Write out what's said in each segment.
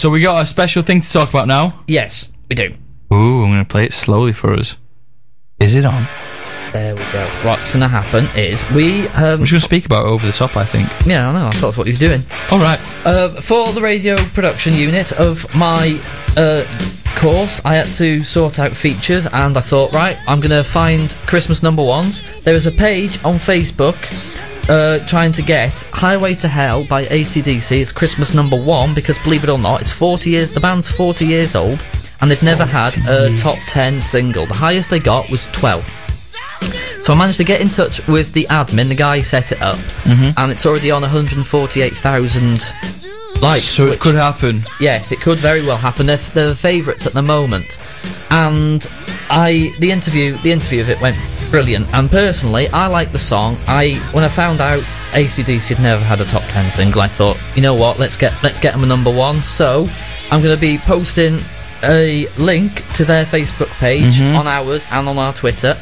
so we got a special thing to talk about now. Yes, we do. Ooh, I'm going to play it slowly for us. Is it on? There we go. What's going to happen is we're just going to speak about it over the top, I think. Yeah, I know. I thought that's what you were doing. All right. For the radio production unit of my course, I had to sort out features, and I thought, right, I'm going to find Christmas number ones. There is a page on Facebook trying to get Highway to Hell by ACDC. It's Christmas number 1 because, believe it or not, it's 40 years. The band's 40 years old, and they've never had a top 10 single. The highest they got was 12th. So I managed to get in touch with the admin, the guy who set it up, and it's already on 148,000 likes. So it could happen. Yes, it could very well happen. They're the favourites at the moment, and the interview of it went brilliant. And personally, I like the song. When I found out AC/DC had never had a top 10 single, I thought, you know what, let's get them a number 1. So I'm going to be posting a link to their Facebook page on ours and on our Twitter.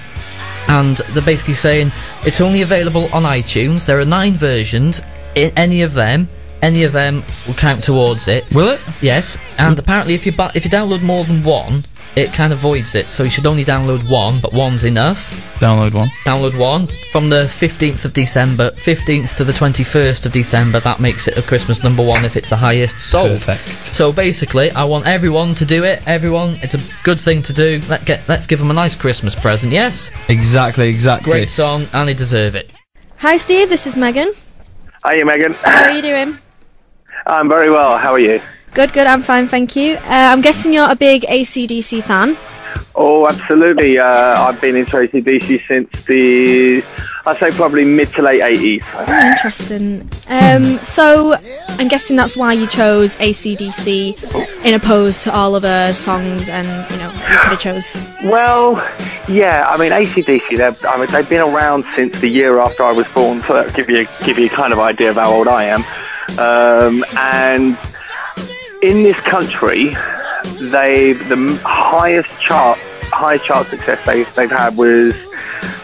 And they're basically saying it's only available on iTunes. There are 9 versions. Any of them will count towards it. Will it? Yes. And apparently, if you download more than one, it kind of voids it. So you should only download one, but one's enough. Download one. Download one from the 15th of December, 15th to the 21st of December. That makes it a Christmas number 1 if it's the highest sold. Perfect. So basically, I want everyone to do it. Everyone, it's a good thing to do. Let's give them a nice Christmas present. Yes. Exactly. Great song, and they deserve it. Hi, Steve. This is Megan. Hiya, Megan. How are you doing? I'm very well. How are you? Good. I'm fine, thank you. I'm guessing you're a big AC/DC fan. Oh, absolutely. I've been into AC/DC since I'd say probably mid to late 80s. Oh, interesting. So, I'm guessing that's why you chose AC/DC in opposed to all other songs and, you could have chose. Well, yeah, I mean, AC/DC, they've been around since the year after I was born, so that give you a kind of idea of how old I am. And in this country, the highest chart success they've had was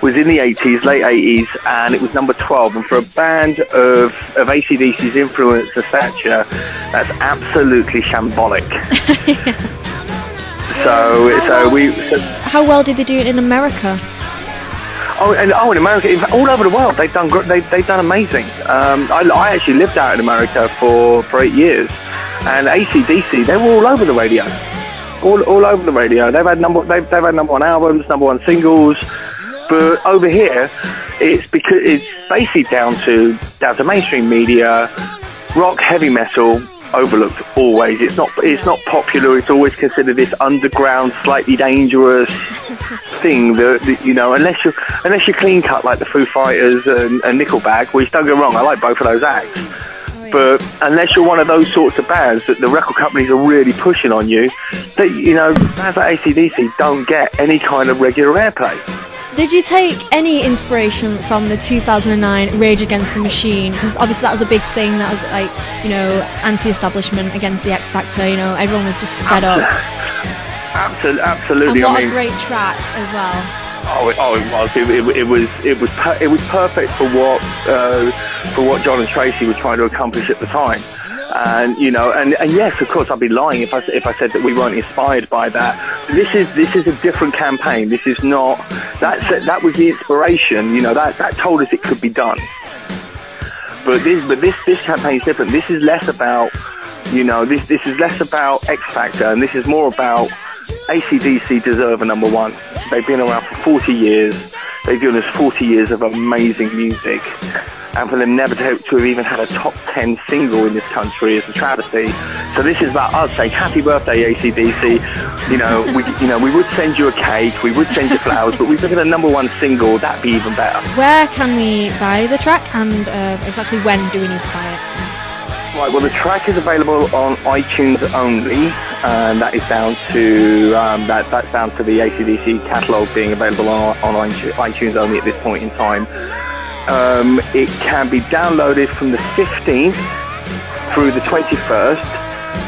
in the 80s, late 80s, and it was number 12. And for a band of AC/DC's influence and stature, that's absolutely shambolic. How well did they do it in America? In America, all over the world, they've done amazing. I actually lived out in America for 8 years. And AC/DC, they were all over the radio, all over the radio. They've had number 1 albums, number 1 singles, but over here, it's basically down to mainstream media, rock, heavy metal, overlooked always. It's not popular. It's always considered this underground, slightly dangerous thing that unless you're clean cut like the Foo Fighters and Nickelback, which don't get me wrong, I like both of those acts. But unless you're one of those sorts of bands that the record companies are really pushing on you, bands like AC/DC don't get any kind of regular airplay. Did you take any inspiration from the 2009 Rage Against the Machine? Because obviously that was a big thing. That was like, anti-establishment against the X Factor. Everyone was just fed up. Absolutely. And what a great track as well. It was. It was perfect for what John and Tracy were trying to accomplish at the time. And and yes, of course, I'd be lying if I said that we weren't inspired by that. This is a different campaign. This is not that was the inspiration. That told us it could be done. But this campaign is different. This is less about this is less about X Factor, and this is more about AC/DC deserve a number 1. They've been around for 40 years. They've given us 40 years of amazing music. And for them never to have even had a top 10 single in this country is a travesty. So this is about us saying, happy birthday, AC/DC. We would send you a cake, we would send you flowers, but we've got a number 1 single, that'd be even better. Where can we buy the track, and exactly when do we need to buy it? Right, well, the track is available on iTunes only, and that is down to that's down to the AC/DC catalogue being available on iTunes only at this point in time. It can be downloaded from the 15th through the 21st,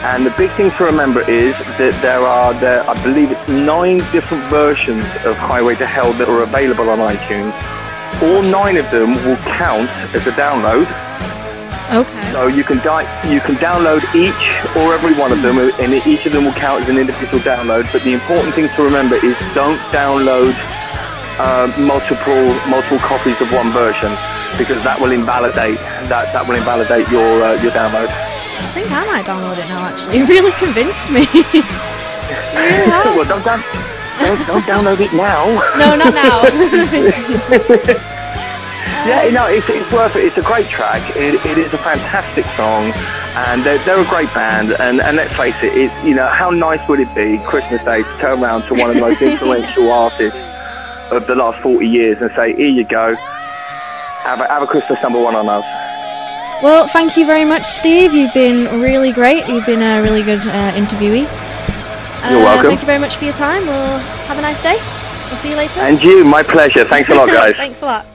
and the big thing to remember is that there are I believe it's 9 different versions of Highway to Hell that are available on iTunes. All 9 of them will count as a download. Okay. So you can download each or every one of them, and each of them will count as an individual download. But the important thing to remember is don't download multiple copies of one version, because that will invalidate your download. I think I might download it now. Actually, it really convinced me. Well, don't download it now. No, not now. Yeah, no, it's worth it. It's a great track. It is a fantastic song, and they're a great band. And let's face it, how nice would it be Christmas Day to turn around to one of the most influential artists of the last 40 years and say, here you go, have a Christmas #1 on us. Well, thank you very much, Steve. You've been really great. You've been a really good interviewee. You're welcome. Thank you very much for your time. We'll have a nice day. We'll see you later. And you, my pleasure. Thanks a lot, guys. Thanks a lot.